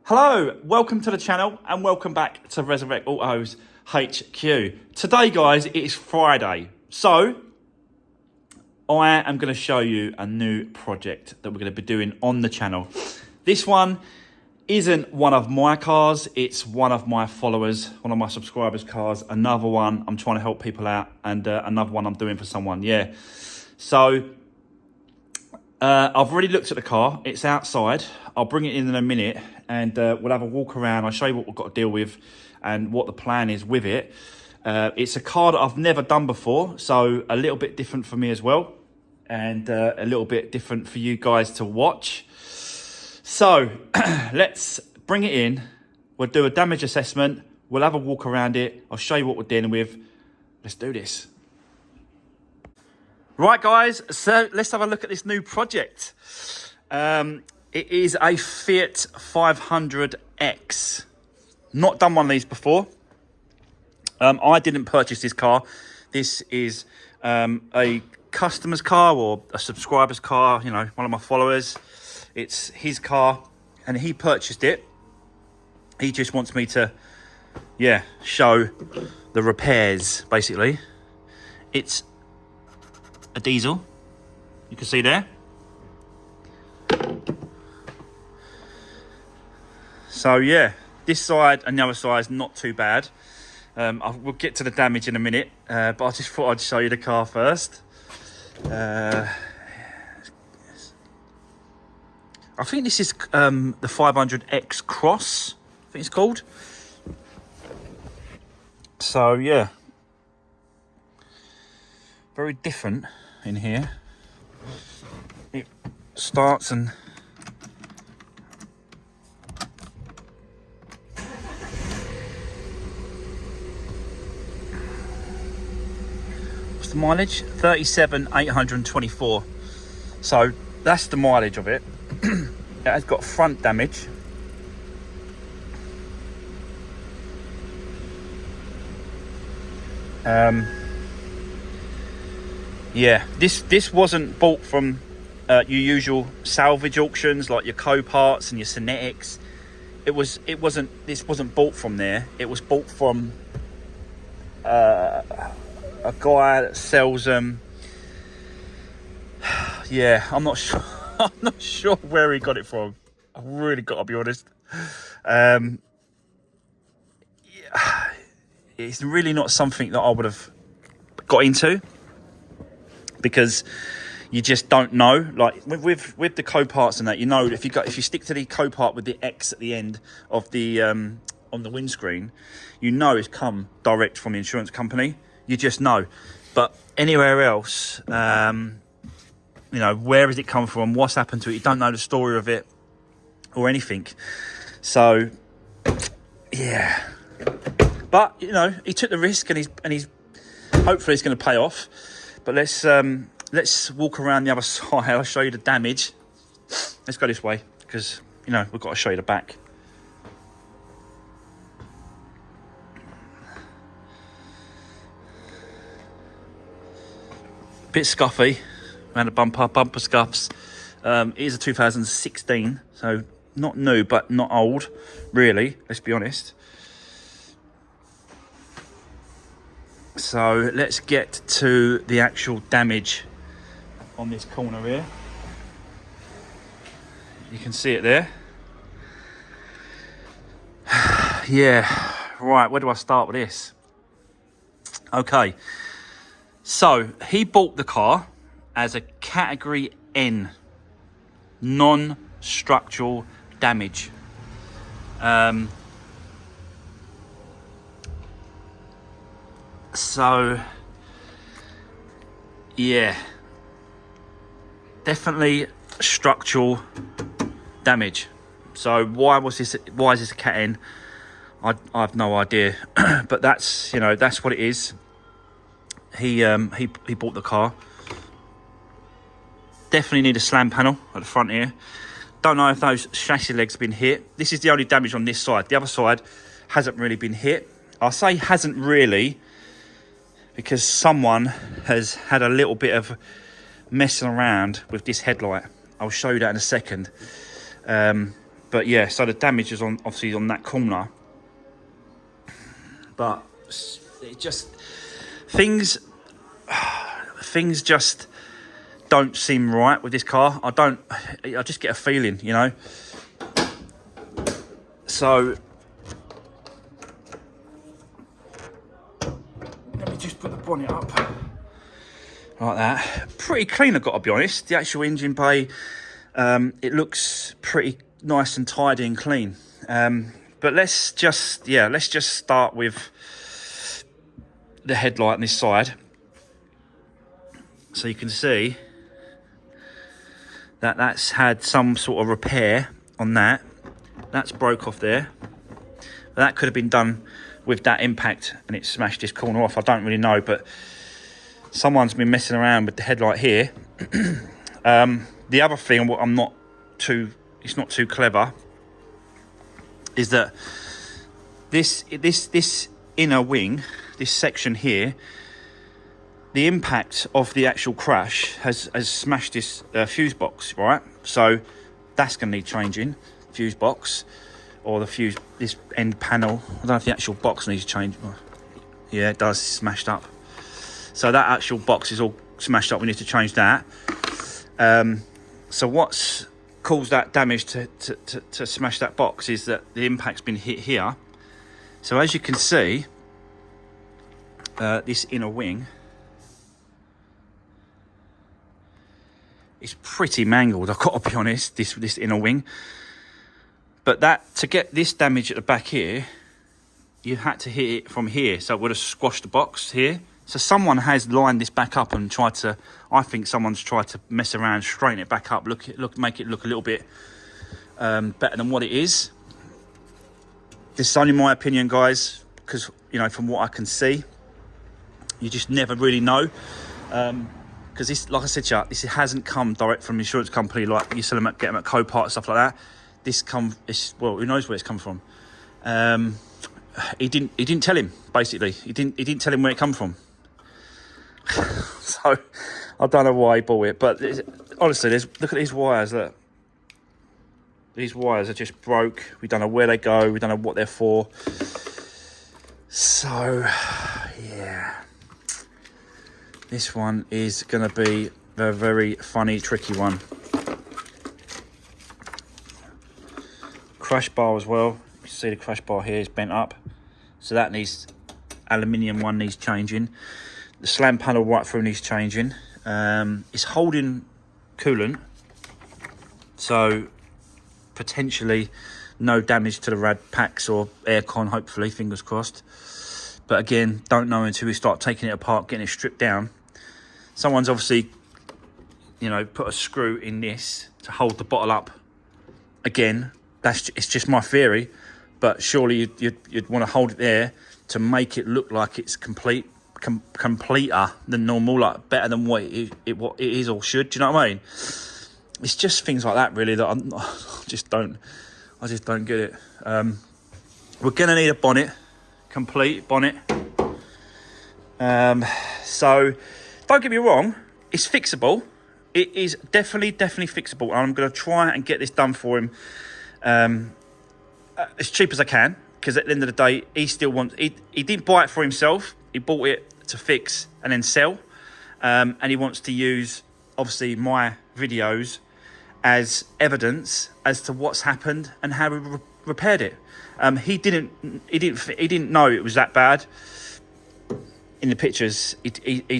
Hello, welcome to the channel and welcome back to Resurwreck Autos HQ. Today guys, it is Friday, so I am going to show you a new project that we're going to be doing on the channel. This one isn't one of my cars, it's one of my followers, one of my subscribers' cars, another one I'm trying to help people out, and another one I'm doing for someone, yeah. So I've already looked at the car, it's outside, I'll bring it in a minute and we'll have a walk around. I'll show you what we've got to deal with and what the plan is with it. It's a car that I've never done before, so a little bit different for me as well, and a little bit different for you guys to watch. So let's bring it in, we'll do a damage assessment, we'll have a walk around it, I'll show you what we're dealing with. Let's do this. Right guys, so let's have a look at this new project. It is a Fiat 500X. Not done one of these before. I didn't purchase this car. This is a customer's car or a subscriber's car, you know, one of my followers. It's his car and he purchased it. He just wants me to, yeah, show the repairs, basically. It's a diesel, you can see there. So yeah, this side and the other side is not too bad. We'll get to the damage in a minute, but I just thought I'd show you the car first. I think this is the 500X Cross, I think it's called. So yeah, very different in here. It starts and mileage 37,824. So that's the mileage of it. It has got front damage. Yeah, this wasn't bought from your usual salvage auctions like your Co-Parts and your Synetics. This wasn't bought from there. It was bought from a guy that sells them. Yeah, I'm not sure. I'm not sure where he got it from. I've really got to be honest. Yeah, it's really not something that I would have got into, because you just don't know. Like with the Co-Parts and that, you know, if you stick to the Co-Part with the X at the end of the on the windscreen, you know it's come direct from the insurance company. You just know. But anywhere else, you know, where has it come from? What's happened to it? You don't know the story of it or anything. So, yeah. But you know, he took the risk, and he's hopefully it's going to pay off. But let's walk around the other side. I'll show you the damage. Let's go this way, because you know we've got to show you the back. Bit scuffy around the bumper scuffs. It is a 2016, so not new but not old, really, let's be honest. So let's get to the actual damage on this corner here. You can see it there. Yeah, right, where do I start with this? Okay. So, he bought the car as a Category N, non-structural damage. So, yeah, definitely structural damage. So, why is this a Cat N? I have no idea, but that's, you know, that's what it is. He bought the car. Definitely need a slam panel at the front here. Don't know if those chassis legs have been hit. This is the only damage on this side. The other side hasn't really been hit. I'll say hasn't really, because someone has had a little bit of messing around with this headlight. I'll show you that in a second. But But yeah, so the damage is on obviously on that corner. But it just things just don't seem right with this car. I just get a feeling, you know. So let me just put the bonnet up like that. Pretty clean, I've got to be honest. The actual engine bay, it looks pretty nice and tidy and clean. But let's just start with the headlight on this side. So you can see that that's had some sort of repair on that. That's broke off there. But that could have been done with that impact and it smashed this corner off. I don't really know, but someone's been messing around with the headlight here. The other thing, what it's not too clever, is that this inner wing, this section here, the impact of the actual crash has smashed this fuse box, right? So that's going to need changing, fuse box, or this end panel. I don't know if the actual box needs change. Yeah, it does. It's smashed up. So that actual box is all smashed up. We need to change that. So what's caused that damage to smash that box is that the impact's been hit here. So as you can see, this inner wing is pretty mangled, I've got to be honest, this inner wing. But to get this damage at the back here, you had to hit it from here, so it would have squashed the box here. So someone has lined this back up and I think someone's tried to mess around, straighten it back up, make it look a little bit better than what it is. This is only my opinion, guys, because, you know, from what I can see, you just never really know. Because this, like I said to you, this hasn't come direct from an insurance company like you sell them get them at Copart and stuff like that. Well, who knows where it's come from. He didn't tell him, basically. He didn't tell him where it come from. So I don't know why he bought it, but honestly, look at these wires. Look, these wires are just broke. We don't know where they go. We don't know what they're for. So yeah, this one is going to be a very funny, tricky one. Crash bar as well. You can see the crash bar here is bent up, so that aluminium one needs changing. The slam panel right through needs changing. It's holding coolant, so potentially no damage to the rad packs or aircon, hopefully, fingers crossed. But again, don't know until we start taking it apart, getting it stripped down. Someone's obviously, you know, put a screw in this to hold the bottle up. Again, it's just my theory, but surely you'd want to hold it there to make it look like it's completer than normal, like better than what it is or should. Do you know what I mean? It's just things like that, really, that I just don't get it. We're gonna need a bonnet, complete bonnet. So don't get me wrong, it's fixable. It is definitely fixable, and I'm gonna try and get this done for him as cheap as I can, because at the end of the day, he still wants. He didn't buy it for himself. He bought it to fix and then sell, and he wants to use obviously my videos as evidence as to what's happened and how we repaired it. He didn't know it was that bad in the pictures. He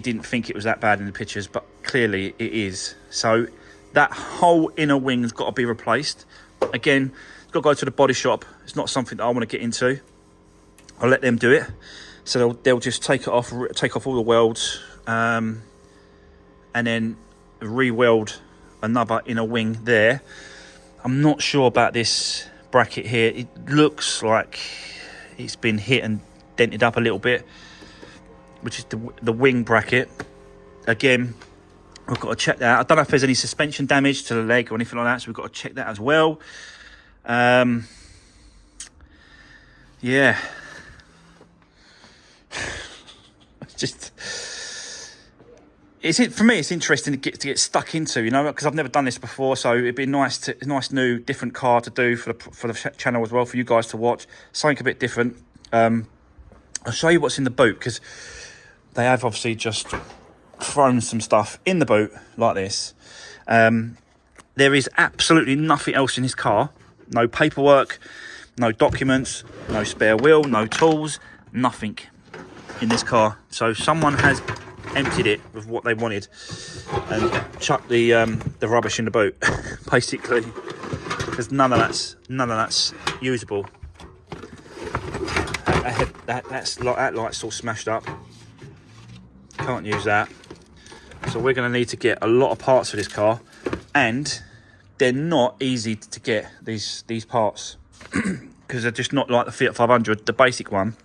didn't think it was that bad in the pictures, but clearly it is. So that whole inner wing's got to be replaced. Again, it's got to go to the body shop. It's not something that I want to get into. I'll let them do it. So they'll just take off all the welds, and then re-weld another inner wing there. I'm not sure about this bracket here. It looks like it's been hit and dented up a little bit, which is the wing bracket. Again, we've got to check that out. I don't know if there's any suspension damage to the leg or anything like that, so we've got to check that as well. Yeah. for me, it's interesting to get stuck into, you know, because I've never done this before. So it'd be a nice new, different car to do for the channel as well, for you guys to watch. Something a bit different. I'll show you what's in the boot, because they have obviously just thrown some stuff in the boot like this. There is absolutely nothing else in this car. No paperwork, no documents, no spare wheel, no tools, nothing in this car. So someone has emptied it with what they wanted and chucked the rubbish in the boot, basically, because none of that's usable. That light's all smashed up. Can't use that. So we're going to need to get a lot of parts for this car, and they're not easy to get, these parts, because they're just not like the Fiat 500, the basic one,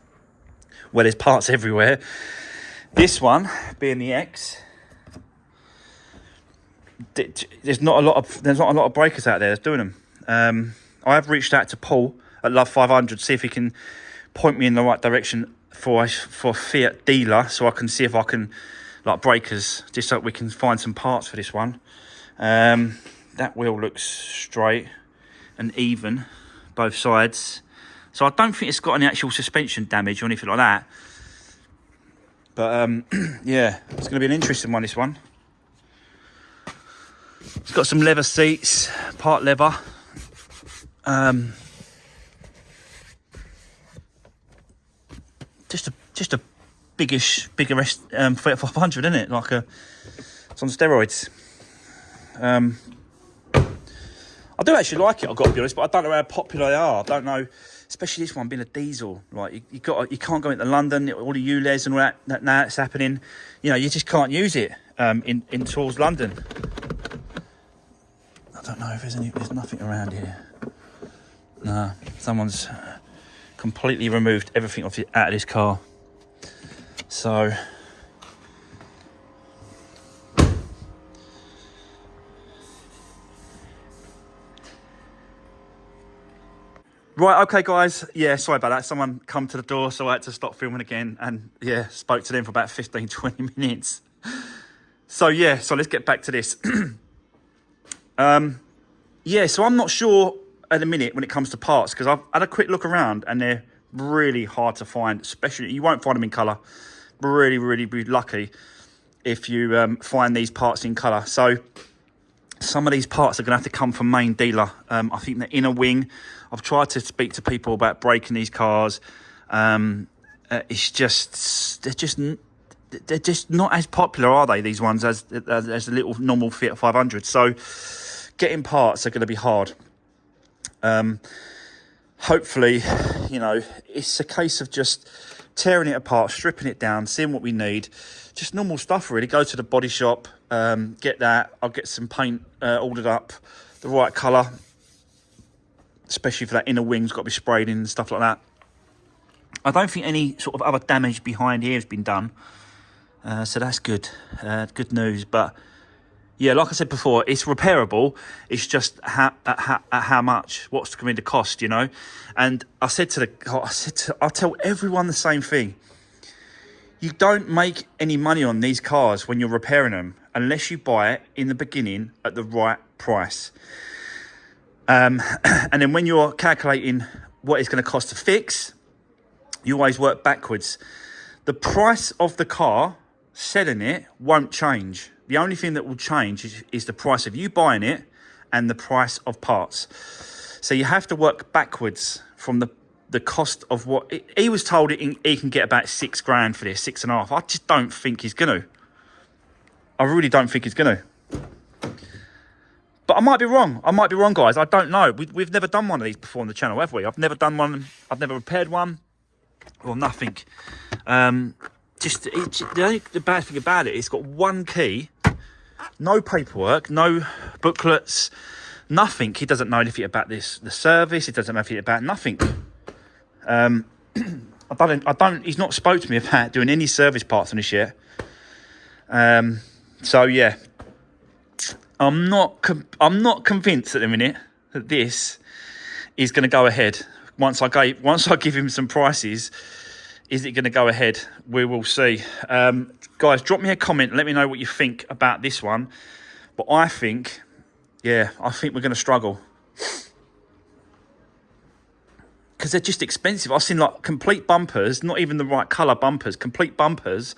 where there's parts everywhere. This one, being the X, there's not a lot of breakers out there that's doing them. I have reached out to Paul at Love 500 to see if he can point me in the right direction for a Fiat dealer, so I can see if I can, like, breakers, just so we can find some parts for this one. That wheel looks straight and even, both sides. So I don't think it's got any actual suspension damage or anything like that. But yeah, it's going to be an interesting one, this one. It's got some leather seats, part leather. Just a bigger Fiat 500, isn't it? Like it's on steroids. I do actually like it, I've got to be honest, but I don't know how popular they are. I don't know, especially this one being a diesel. Like you can't go into London, all the ULEZ and all that now it's happening. You know, you just can't use it in towards London. I don't know if there's nothing around here. No, someone's completely removed everything out of this car. So right, okay guys, yeah, sorry about that. Someone come to the door, so I had to stop filming again, and yeah, spoke to them for about 15-20 minutes. So yeah, so let's get back to this. Yeah, so I'm not sure at the minute when it comes to parts, because I've had a quick look around and they're really hard to find, especially, you won't find them in colour. Really be lucky if you find these parts in colour. So some of these parts are going to have to come from main dealer. I think the inner wing, I've tried to speak to people about breaking these cars. It's just, they're just not as popular, are they, these ones, as the little normal Fiat 500. So getting parts are going to be hard. Hopefully, you know, it's a case of just tearing it apart, stripping it down, seeing what we need. Just normal stuff, really. Go to the body shop, get that. I'll get some paint ordered up, the right colour, especially for that inner wing's got to be sprayed in and stuff like that. I don't think any sort of other damage behind here has been done, so that's good. Good news. But yeah, like I said before, it's repairable. It's just how much, what's going to be the cost, you know. And I tell everyone the same thing. You don't make any money on these cars when you're repairing them unless you buy it in the beginning at the right price. And then when you're calculating what it's going to cost to fix, you always work backwards. The price of the car, selling it, won't change. The only thing that will change is the price of you buying it and the price of parts. So you have to work backwards from the cost of what... He was told he can get about $6,000 for this, 6.5. I just don't think he's going to. I really don't think he's going to. But I might be wrong. I might be wrong, guys. I don't know. We've never done one of these before on the channel, have we? I've never done one. I've never repaired one. Or nothing. The bad thing about it, it's got one key, no paperwork, no booklets, nothing. He doesn't know anything about the service. He doesn't know anything about nothing. He's not spoke to me about doing any service parts on this yet. So yeah, I'm not convinced at the minute that this is going to go ahead. Once I give him some prices, Is it going to go ahead? We will see. Guys, drop me a comment. Let me know what you think about this one. But I think, yeah, I think we're going to struggle. Because they're just expensive. I've seen like complete bumpers, not even the right colour bumpers, complete bumpers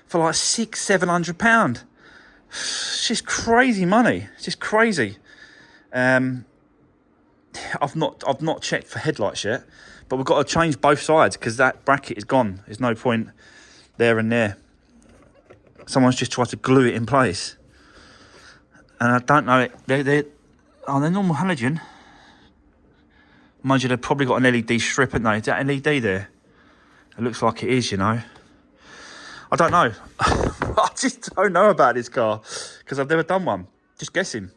for like £600-700. It's just crazy money. It's just crazy. I've not checked for headlights yet, but we've got to change both sides because that bracket is gone. There's no point there and there. Someone's just tried to glue it in place, and I don't know. They're normal halogen. Mind you, they've probably got an LED strip, haven't they? Is that LED there? It looks like it is, you know. I don't know. I just don't know about this car because I've never done one. Just guessing.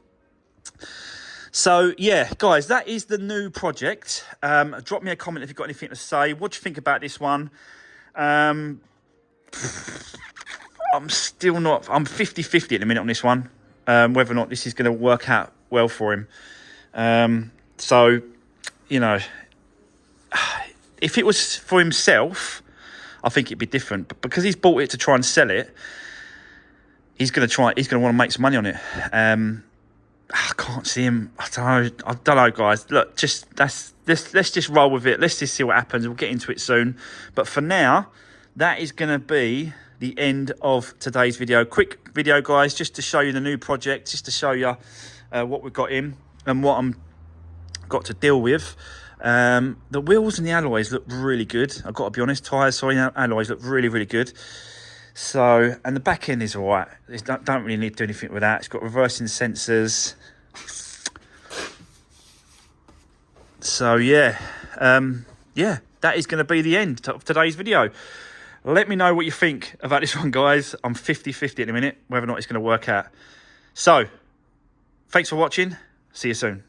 So, yeah, guys, that is the new project. Drop me a comment if you've got anything to say. What do you think about this one? I'm still not... I'm 50-50 at the minute on this one. Whether or not this is going to work out well for him. So, you know, if it was for himself, I think it'd be different. But because he's bought it to try and sell it, he's going to want to make some money on it. I can't see him. I don't know, guys. Look, let's just roll with it. Let's just see what happens. We'll get into it soon. But for now, that is going to be the end of today's video. Quick video, guys, just to show you the new project, just to show you what we've got in and what I'm got to deal with. The wheels and the alloys look really good. I've got to be honest. Tyres, sorry, alloys look really, really good. So, and the back end is all right. Don't really need to do anything with that. It's got reversing sensors. So, yeah. Yeah, that is going to be the end of today's video. Let me know what you think about this one, guys. I'm 50-50 at the minute, whether or not it's going to work out. So, thanks for watching. See you soon.